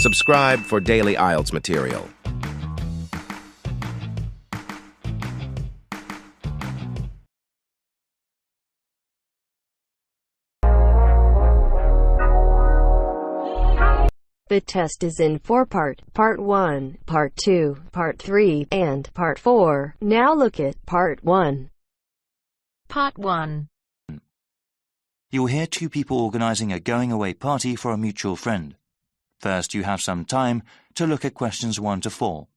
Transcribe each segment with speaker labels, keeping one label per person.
Speaker 1: Subscribe for daily IELTS material.
Speaker 2: The test is in 4-part, Part 1, Part 2, Part 3, and Part 4. Now look at Part 1.
Speaker 3: Part 1.
Speaker 4: You'll hear two people organising a going-away party for a mutual friend. First, you have some time to look at questions 1 to 4.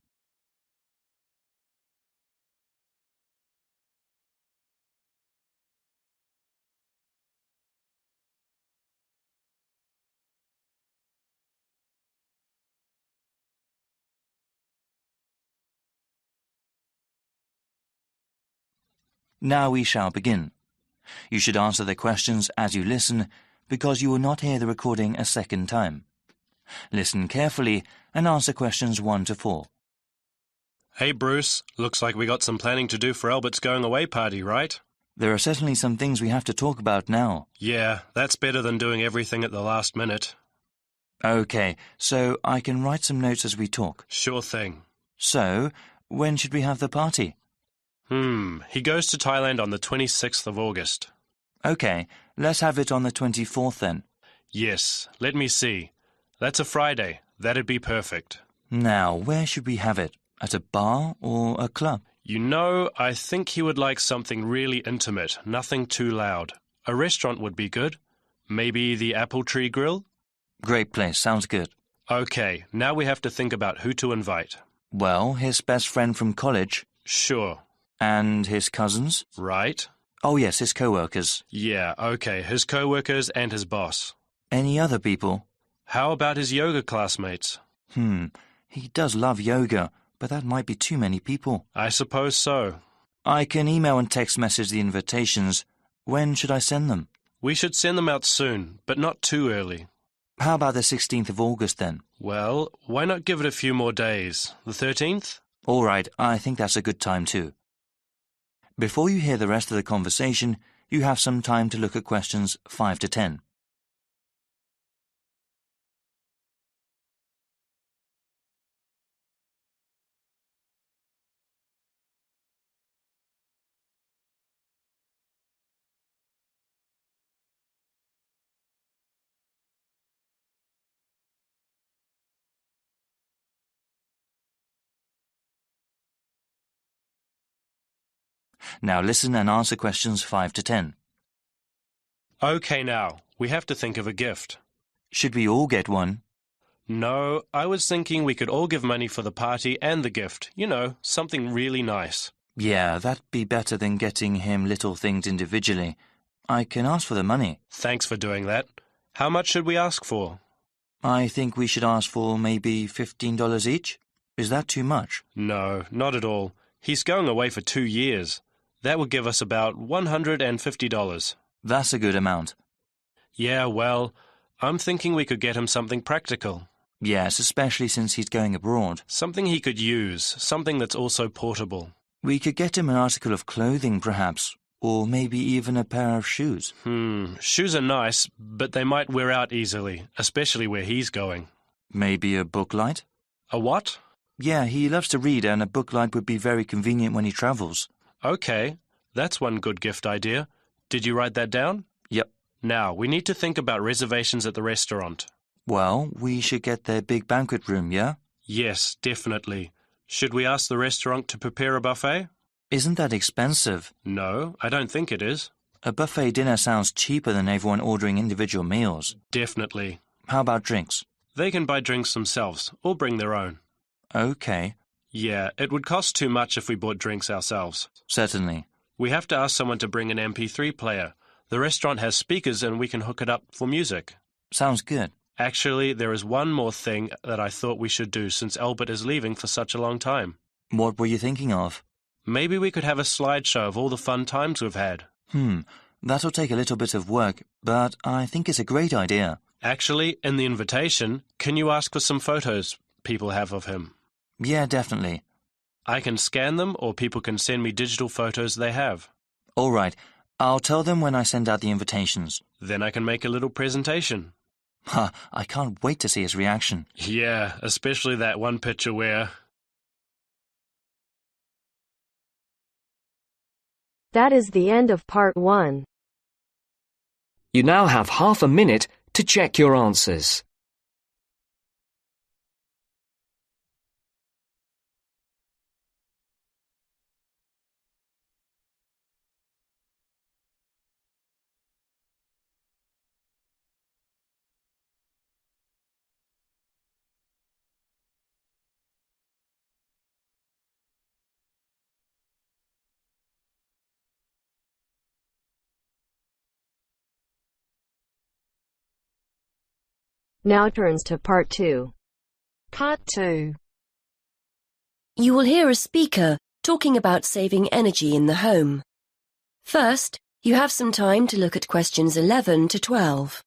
Speaker 4: Now we shall begin. You should answer the questions as you listen, because you will not hear the recording a second time. Listen carefully and answer questions 1 to 4.
Speaker 5: Hey Bruce, looks like we got some planning to do for Albert's going-away party, right?
Speaker 4: There are certainly some things we have to talk about now.
Speaker 5: Yeah, that's better than doing everything at the last minute.
Speaker 4: OK, so I can write some notes as we talk.
Speaker 5: Sure thing.
Speaker 4: So, when should we have the party?
Speaker 5: He goes to Thailand on the 26th of August.
Speaker 4: OK, let's have it on the 24th then.
Speaker 5: Yes, let me see. That's a Friday. That'd be perfect.
Speaker 4: Now, where should we have it? At a bar or a club?
Speaker 5: You know, I think he would like something really intimate, nothing too loud. A restaurant would be good. Maybe the Apple Tree Grill?
Speaker 4: Great place, sounds good.
Speaker 5: OK, now we have to think about who to invite.
Speaker 4: Well, his best friend from college.
Speaker 5: Sure.
Speaker 4: And his cousins?
Speaker 5: Right.
Speaker 4: Oh yes, his co-workers.
Speaker 5: Yeah, OK, his co-workers and his boss.
Speaker 4: Any other people?
Speaker 5: How about his yoga classmates?
Speaker 4: He does love yoga, but that might be too many people.
Speaker 5: I suppose so.
Speaker 4: I can email and text message the invitations. When should I send them?
Speaker 5: We should send them out soon, but not too early.
Speaker 4: How about the 16th of August then?
Speaker 5: Well, why not give it a few more days? The 13th?
Speaker 4: All right, I think that's a good time too. Before you hear the rest of the conversation, you have some time to look at questions 5 to 10. Now listen and answer questions 5 to 10.
Speaker 5: OK now, we have to think of a gift.
Speaker 4: Should we all get one?
Speaker 5: No, I was thinking we could all give money for the party and the gift. You know, something really nice.
Speaker 4: Yeah, that'd be better than getting him little things individually. I can ask for the money.
Speaker 5: Thanks for doing that. How much should we ask for?
Speaker 4: I think we should ask for maybe $15 each. Is that too much?
Speaker 5: No, not at all. He's going away for 2 years. That would give us about $150.
Speaker 4: That's a good amount.
Speaker 5: Yeah, well, I'm thinking we could get him something practical.
Speaker 4: Yes, especially since he's going abroad.
Speaker 5: Something he could use, something that's also portable.
Speaker 4: We could get him an article of clothing, perhaps, or maybe even a pair of shoes.
Speaker 5: Shoes are nice, but they might wear out easily, especially where he's going.
Speaker 4: Maybe a book light?
Speaker 5: A what?
Speaker 4: Yeah, he loves to read, and a book light would be very convenient when he travels.
Speaker 5: OK, that's one good gift idea. Did you write that down?
Speaker 4: Yep.
Speaker 5: Now, we need to think about reservations at the restaurant.
Speaker 4: Well, we should get their big banquet room, yeah?
Speaker 5: Yes, definitely. Should we ask the restaurant to prepare a buffet?
Speaker 4: Isn't that expensive?
Speaker 5: No, I don't think it is.
Speaker 4: A buffet dinner sounds cheaper than everyone ordering individual meals.
Speaker 5: Definitely.
Speaker 4: How about drinks?
Speaker 5: They can buy drinks themselves, or bring their own.
Speaker 4: OK.
Speaker 5: Yeah, it would cost too much if we bought drinks ourselves.
Speaker 4: Certainly.
Speaker 5: We have to ask someone to bring an MP3 player. The restaurant has speakers and we can hook it up for music.
Speaker 4: Sounds good.
Speaker 5: Actually, there is one more thing that I thought we should do since Albert is leaving for such a long time.
Speaker 4: What were you thinking of?
Speaker 5: Maybe we could have a slideshow of all the fun times we've had.
Speaker 4: That'll take a little bit of work, but I think it's a great idea.
Speaker 5: Actually, in the invitation, can you ask for some photos people have of him?
Speaker 4: Yeah, definitely.
Speaker 5: I can scan them, or people can send me digital photos they have.
Speaker 4: All right. I'll tell them when I send out the invitations.
Speaker 5: Then I can make a little presentation.
Speaker 4: I can't wait to see his reaction.
Speaker 5: Yeah, especially that one picture where...
Speaker 2: That is the end of part 1.
Speaker 6: You now have half a minute to check your answers.
Speaker 2: Now turns to part 2.
Speaker 3: Part 2.
Speaker 7: You will hear a speaker talking about saving energy in the home. First, you have some time to look at questions 11 to 12.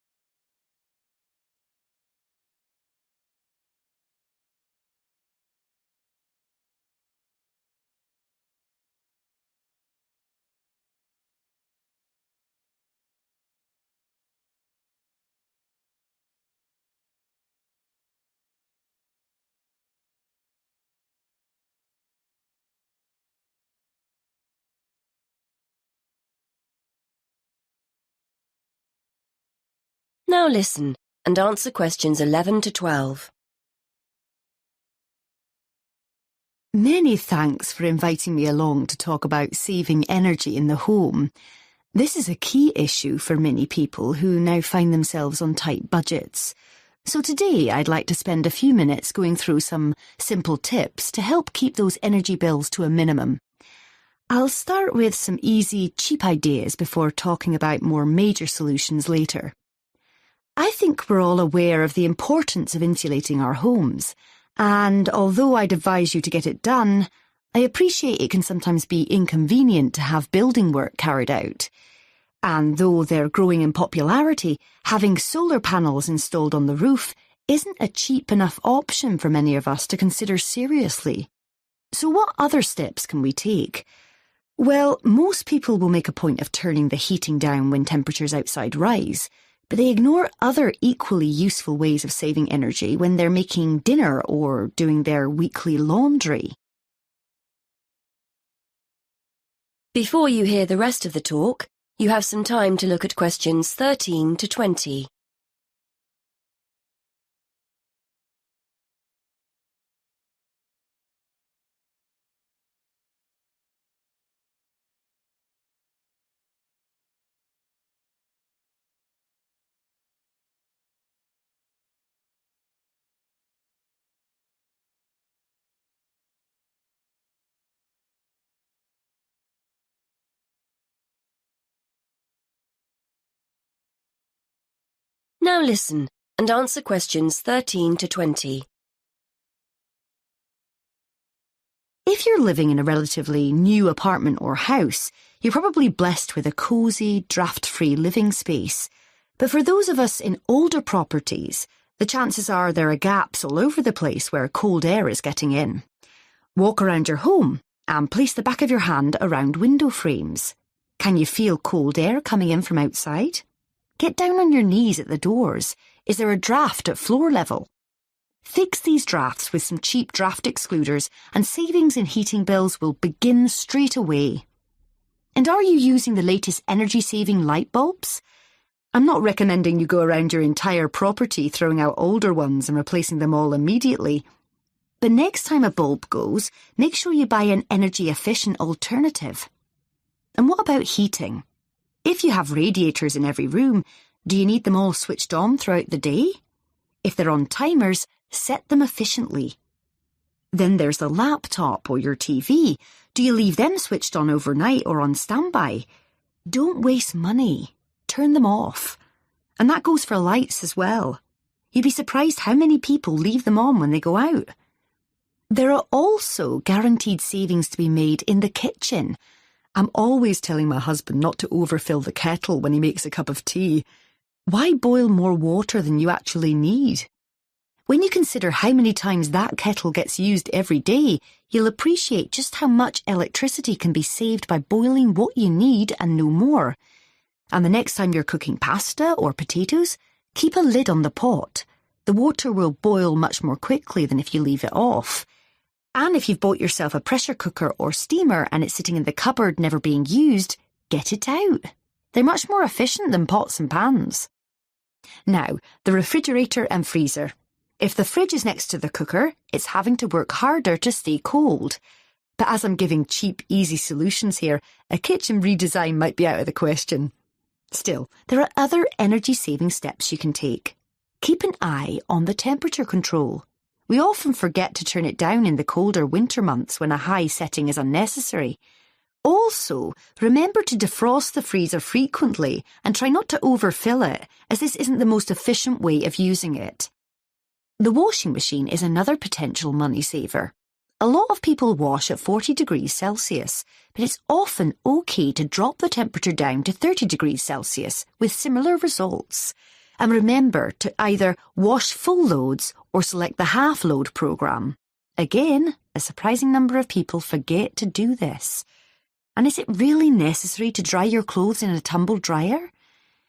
Speaker 7: Now listen and answer questions 11 to 12.
Speaker 8: Many thanks for inviting me along to talk about saving energy in the home. This is a key issue for many people who now find themselves on tight budgets. So today I'd like to spend a few minutes going through some simple tips to help keep those energy bills to a minimum. I'll start with some easy, cheap ideas before talking about more major solutions later. I think we're all aware of the importance of insulating our homes, and although I'd advise you to get it done, I appreciate it can sometimes be inconvenient to have building work carried out. And though they're growing in popularity, having solar panels installed on the roof isn't a cheap enough option for many of us to consider seriously. So what other steps can we take? Well, most people will make a point of turning the heating down when temperatures outside rise, but they ignore other equally useful ways of saving energy when they're making dinner or doing their weekly laundry.
Speaker 7: Before you hear the rest of the talk, you have some time to look at questions 13 to 20. Now listen and answer questions 13 to 20.
Speaker 8: If you're living in a relatively new apartment or house, you're probably blessed with a cosy, draft-free living space. But for those of us in older properties, the chances are there are gaps all over the place where cold air is getting in. Walk around your home and place the back of your hand around window frames. Can you feel cold air coming in from outside? Get down on your knees at the doors. Is there a draft at floor level? Fix these drafts with some cheap draft excluders and savings in heating bills will begin straight away. And are you using the latest energy-saving light bulbs? I'm not recommending you go around your entire property throwing out older ones and replacing them all immediately. But next time a bulb goes, make sure you buy an energy-efficient alternative. And what about heating? If you have radiators in every room, do you need them all switched on throughout the day? If they're on timers, set them efficiently. Then there's the laptop or your TV. Do you leave them switched on overnight or on standby? Don't waste money. Turn them off. And that goes for lights as well. You'd be surprised how many people leave them on when they go out. There are also guaranteed savings to be made in the kitchen. I'm always telling my husband not to overfill the kettle when he makes a cup of tea. Why boil more water than you actually need? When you consider how many times that kettle gets used every day, you'll appreciate just how much electricity can be saved by boiling what you need and no more. And the next time you're cooking pasta or potatoes, Keep a lid on the pot. The water will boil much more quickly than if you leave it off. And if you've bought yourself a pressure cooker or steamer and it's sitting in the cupboard never being used, get it out. They're much more efficient than pots and pans. Now, the refrigerator and freezer. If the fridge is next to the cooker, it's having to work harder to stay cold. But as I'm giving cheap, easy solutions here, a kitchen redesign might be out of the question. Still, there are other energy-saving steps you can take. Keep an eye on the temperature control. We often forget to turn it down in the colder winter months when a high setting is unnecessary. Also, remember to defrost the freezer frequently and try not to overfill it, as this isn't the most efficient way of using it. The washing machine is another potential money saver. A lot of people wash at 40 degrees Celsius, but it's often okay to drop the temperature down to 30 degrees Celsius with similar results. And remember to either wash full loads or select the half-load programme. Again, a surprising number of people forget to do this. And is it really necessary to dry your clothes in a tumble dryer?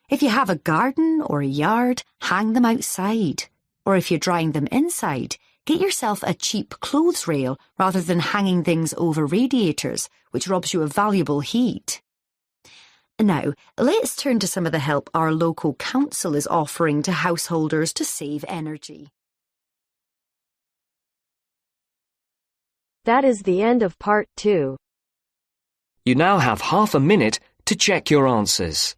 Speaker 8: If you have a garden or a yard, hang them outside. Or if you're drying them inside, get yourself a cheap clothes rail rather than hanging things over radiators, which robs you of valuable heat. Now, let's turn to some of the help our local council is offering to householders to save energy.
Speaker 2: That is the end of part 2.
Speaker 6: You now have half a minute to check your answers.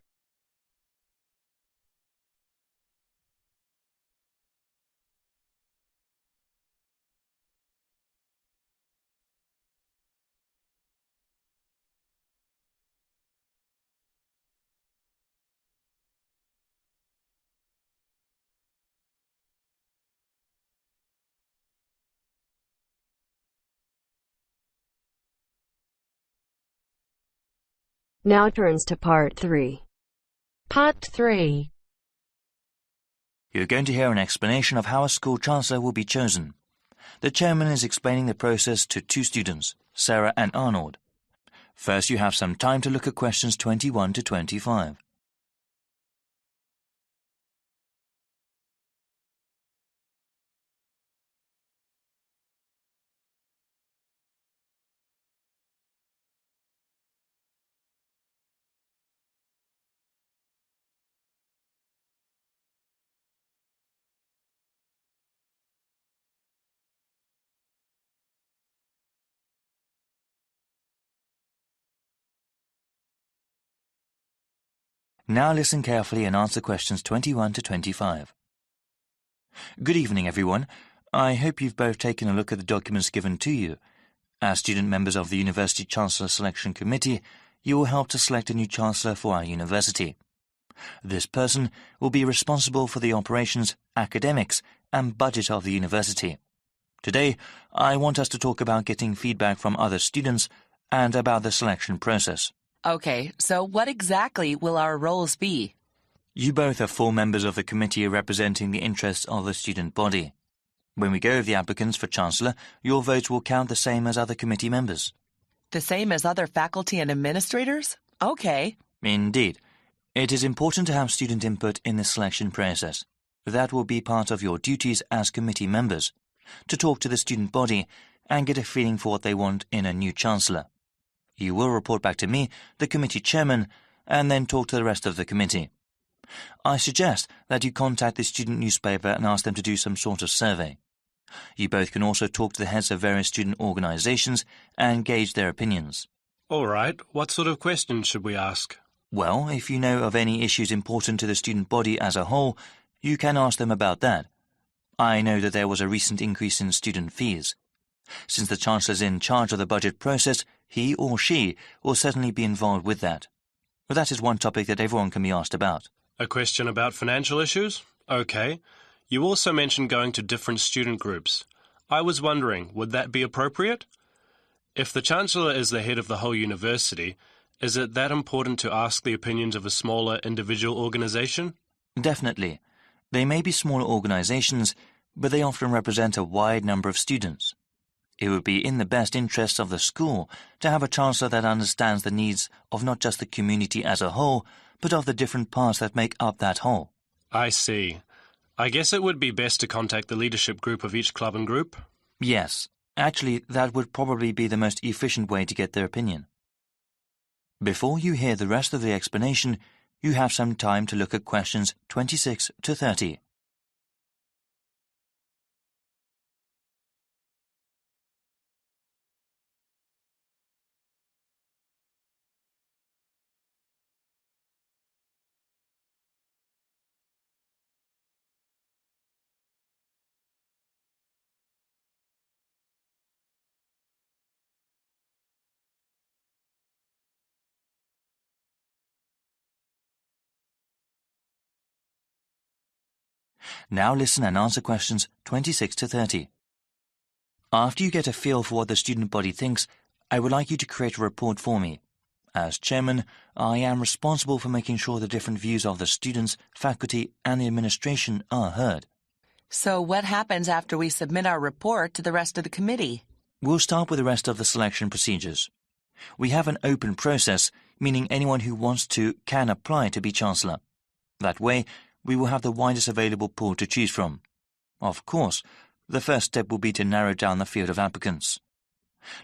Speaker 2: Now turns to part 3.
Speaker 3: Part 3.
Speaker 4: You're going to hear an explanation of how a school chancellor will be chosen. The chairman is explaining the process to 2 students, Sarah and Arnold. First, you have some time to look at questions 21 to 25. Now listen carefully and answer questions 21 to 25. Good evening, everyone. I hope you've both taken a look at the documents given to you. As student members of the University Chancellor Selection Committee, you will help to select a new Chancellor for our university. This person will be responsible for the operations, academics, and budget of the university. Today, I want us to talk about getting feedback from other students and about the selection process.
Speaker 9: Okay, so what exactly will our roles be?
Speaker 4: You both are full members of the committee representing the interests of the student body. When we go over the applicants for Chancellor, your votes will count the same as other committee members.
Speaker 9: The same as other faculty and administrators? Okay.
Speaker 4: Indeed. It is important to have student input in the selection process. That will be part of your duties as committee members, to talk to the student body and get a feeling for what they want in a new Chancellor. You will report back to me, the committee chairman, and then talk to the rest of the committee. I suggest that you contact the student newspaper and ask them to do some sort of survey. You both can also talk to the heads of various student organisations and gauge their opinions.
Speaker 5: All right, what sort of questions should we ask?
Speaker 4: Well, if you know of any issues important to the student body as a whole, you can ask them about that. I know that there was a recent increase in student fees. Since the Chancellor is in charge of the budget process, he or she will certainly be involved with that. But that is one topic that everyone can be asked about.
Speaker 5: A question about financial issues? Okay. You also mentioned going to different student groups. I was wondering, would that be appropriate? If the Chancellor is the head of the whole university, is it that important to ask the opinions of a smaller individual organisation?
Speaker 4: Definitely. They may be smaller organisations, but they often represent a wide number of students. It would be in the best interests of the school to have a Chancellor that understands the needs of not just the community as a whole, but of the different parts that make up that whole.
Speaker 5: I see. I guess it would be best to contact the leadership group of each club and group.
Speaker 4: Yes, actually, that would probably be the most efficient way to get their opinion. Before you hear the rest of the explanation, you have some time to look at questions 26 to 30. Now listen and answer questions 26 to 30. After you get a feel for what the student body thinks, I would like you to create a report for me. As chairman, I am responsible for making sure the different views of the students, faculty, and the administration are heard.
Speaker 9: So what happens after we submit our report to the rest of the committee?
Speaker 4: We'll start with the rest of the selection procedures. We have an open process, meaning anyone who wants to can apply to be Chancellor. That way, we will have the widest available pool to choose from. Of course, the first step will be to narrow down the field of applicants.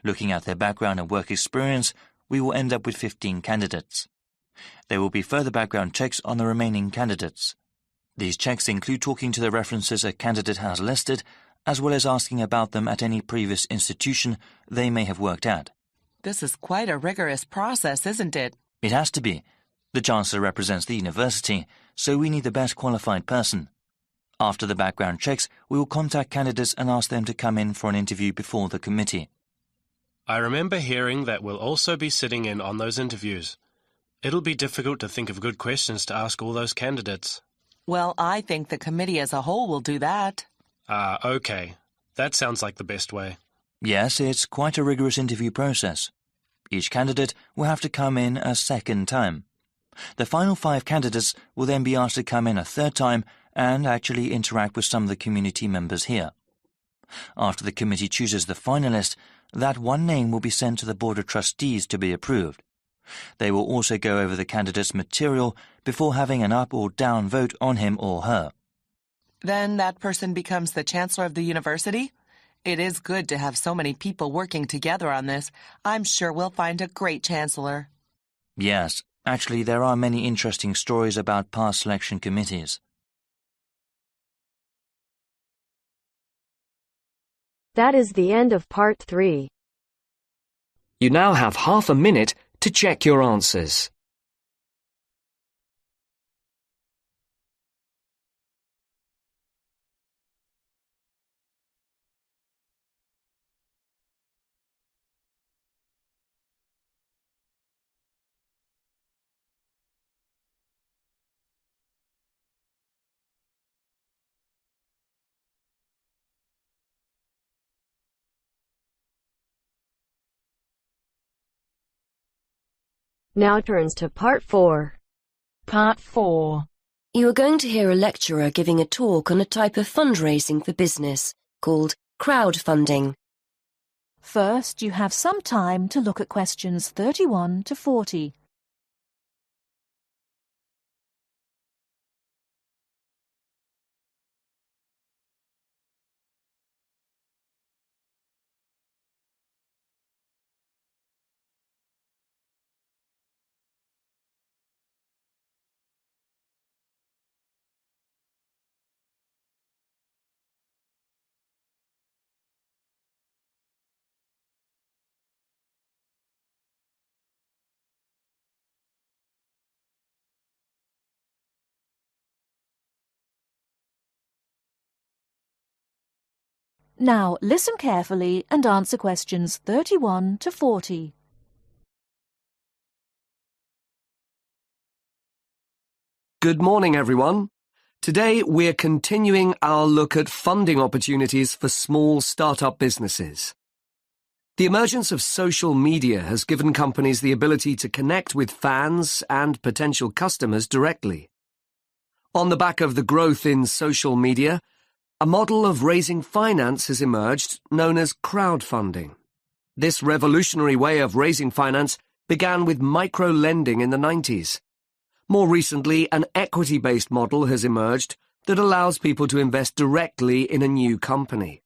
Speaker 4: Looking at their background and work experience, we will end up with 15 candidates. There will be further background checks on the remaining candidates. These checks include talking to the references a candidate has listed, as well as asking about them at any previous institution they may have worked at.
Speaker 9: This is quite a rigorous process, isn't it?
Speaker 4: It has to be. The Chancellor represents the university, so we need the best qualified person. After the background checks, we will contact candidates and ask them to come in for an interview before the committee.
Speaker 5: I remember hearing that we'll also be sitting in on those interviews. It'll be difficult to think of good questions to ask all those candidates.
Speaker 9: Well, I think the committee as a whole will do that.
Speaker 5: Okay. That sounds like the best way.
Speaker 4: Yes, it's quite a rigorous interview process. Each candidate will have to come in a second time. The final 5 candidates will then be asked to come in a third time and actually interact with some of the community members here. After the committee chooses the finalist, that one name will be sent to the Board of Trustees to be approved. They will also go over the candidate's material before having an up or down vote on him or her.
Speaker 9: Then that person becomes the Chancellor of the university? It is good to have so many people working together on this. I'm sure we'll find a great Chancellor.
Speaker 4: Yes, actually there are many interesting stories about past selection committees.
Speaker 2: That is the end of part 3.
Speaker 6: You now have half a minute to check your answers.
Speaker 2: Now turns to part 4.
Speaker 3: Part 4.
Speaker 7: You are going to hear a lecturer giving a talk on a type of fundraising for business called crowdfunding.
Speaker 10: First, you have some time to look at questions 31 to 40. Now, listen carefully and answer questions 31 to 40.
Speaker 11: Good morning, everyone. Today, we're continuing our look at funding opportunities for small startup businesses. The emergence of social media has given companies the ability to connect with fans and potential customers directly. On the back of the growth in social media, a model of raising finance has emerged known as crowdfunding. This revolutionary way of raising finance began with micro-lending in the 90s. More recently, an equity-based model has emerged that allows people to invest directly in a new company.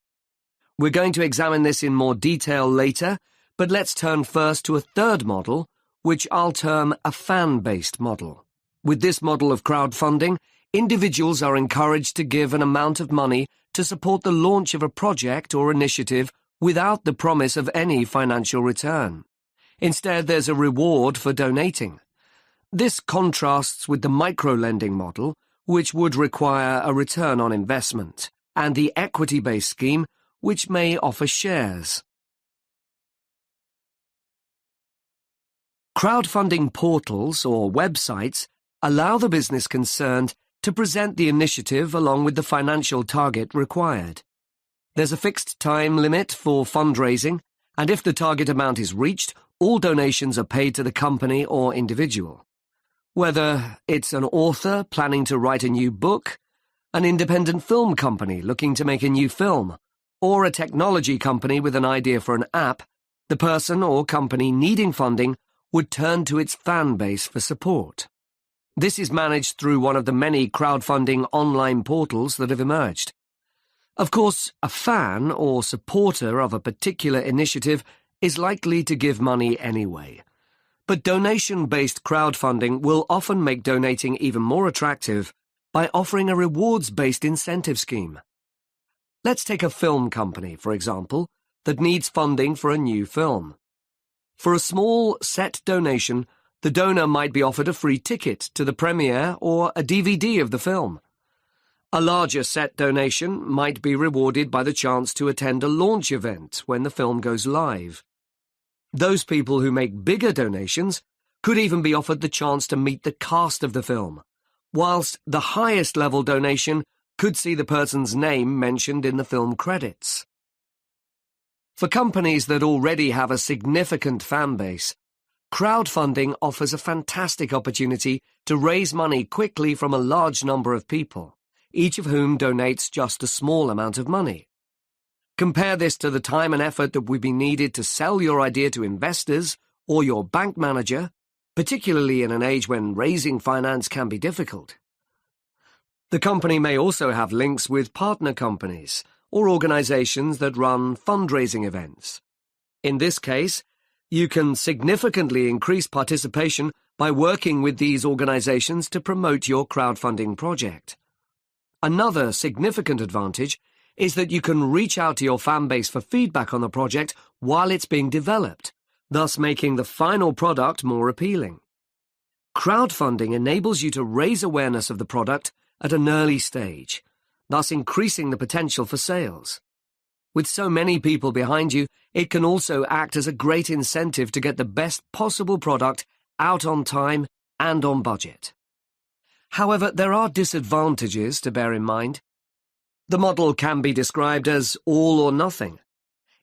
Speaker 11: We're going to examine this in more detail later, but let's turn first to a third model, which I'll term a fan-based model. With this model of crowdfunding, individuals are encouraged to give an amount of money to support the launch of a project or initiative without the promise of any financial return. Instead, there's a reward for donating. This contrasts with the micro-lending model, which would require a return on investment, and the equity-based scheme, which may offer shares. Crowdfunding portals or websites allow the business concerned to present the initiative along with the financial target required. There's a fixed time limit for fundraising, and if the target amount is reached, all donations are paid to the company or individual. Whether it's an author planning to write a new book, an independent film company looking to make a new film, or a technology company with an idea for an app, the person or company needing funding would turn to its fan base for support. This is managed through one of the many crowdfunding online portals that have emerged. Of course, a fan or supporter of a particular initiative is likely to give money anyway. But donation-based crowdfunding will often make donating even more attractive by offering a rewards-based incentive scheme. Let's take a film company, for example, that needs funding for a new film. For a small, set donation, the donor might be offered a free ticket to the premiere or a DVD of the film. A larger set donation might be rewarded by the chance to attend a launch event when the film goes live. Those people who make bigger donations could even be offered the chance to meet the cast of the film, whilst the highest level donation could see the person's name mentioned in the film credits. For companies that already have a significant fan base, crowdfunding offers a fantastic opportunity to raise money quickly from a large number of people, each of whom donates just a small amount of money. Compare this to the time and effort that would be needed to sell your idea to investors or your bank manager, particularly in an age when raising finance can be difficult. The company may also have links with partner companies or organizations that run fundraising events. In this case, you can significantly increase participation by working with these organizations to promote your crowdfunding project. Another significant advantage is that you can reach out to your fan base for feedback on the project while it's being developed, thus making the final product more appealing. Crowdfunding enables you to raise awareness of the product at an early stage, thus increasing the potential for sales. With so many people behind you, it can also act as a great incentive to get the best possible product out on time and on budget. However, there are disadvantages to bear in mind. The model can be described as all or nothing.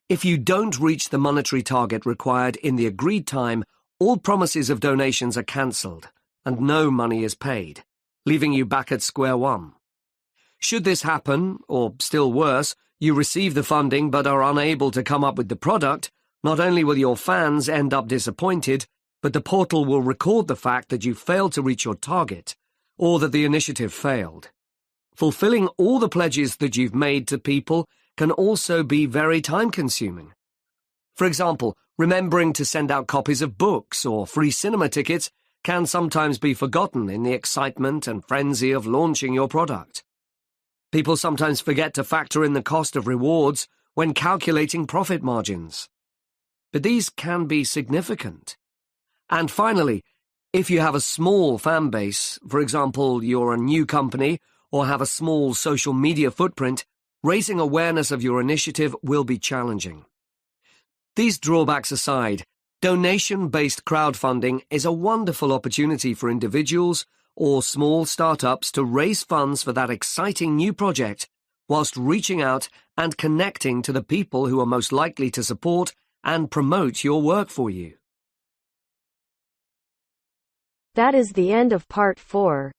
Speaker 11: If you don't reach the monetary target required in the agreed time, all promises of donations are cancelled and no money is paid, leaving you back at square one. Should this happen, or still worse, you receive the funding but are unable to come up with the product, not only will your fans end up disappointed, but the portal will record the fact that you failed to reach your target, or that the initiative failed. Fulfilling all the pledges that you've made to people can also be very time-consuming. For example, remembering to send out copies of books or free cinema tickets can sometimes be forgotten in the excitement and frenzy of launching your product. People sometimes forget to factor in the cost of rewards when calculating profit margins. But these can be significant. And finally, if you have a small fan base, for example, you're a new company or have a small social media footprint, raising awareness of your initiative will be challenging. These drawbacks aside, donation-based crowdfunding is a wonderful opportunity for individuals or small startups to raise funds for that exciting new project whilst reaching out and connecting to the people who are most likely to support and promote your work for you.
Speaker 2: That is the end of part 4.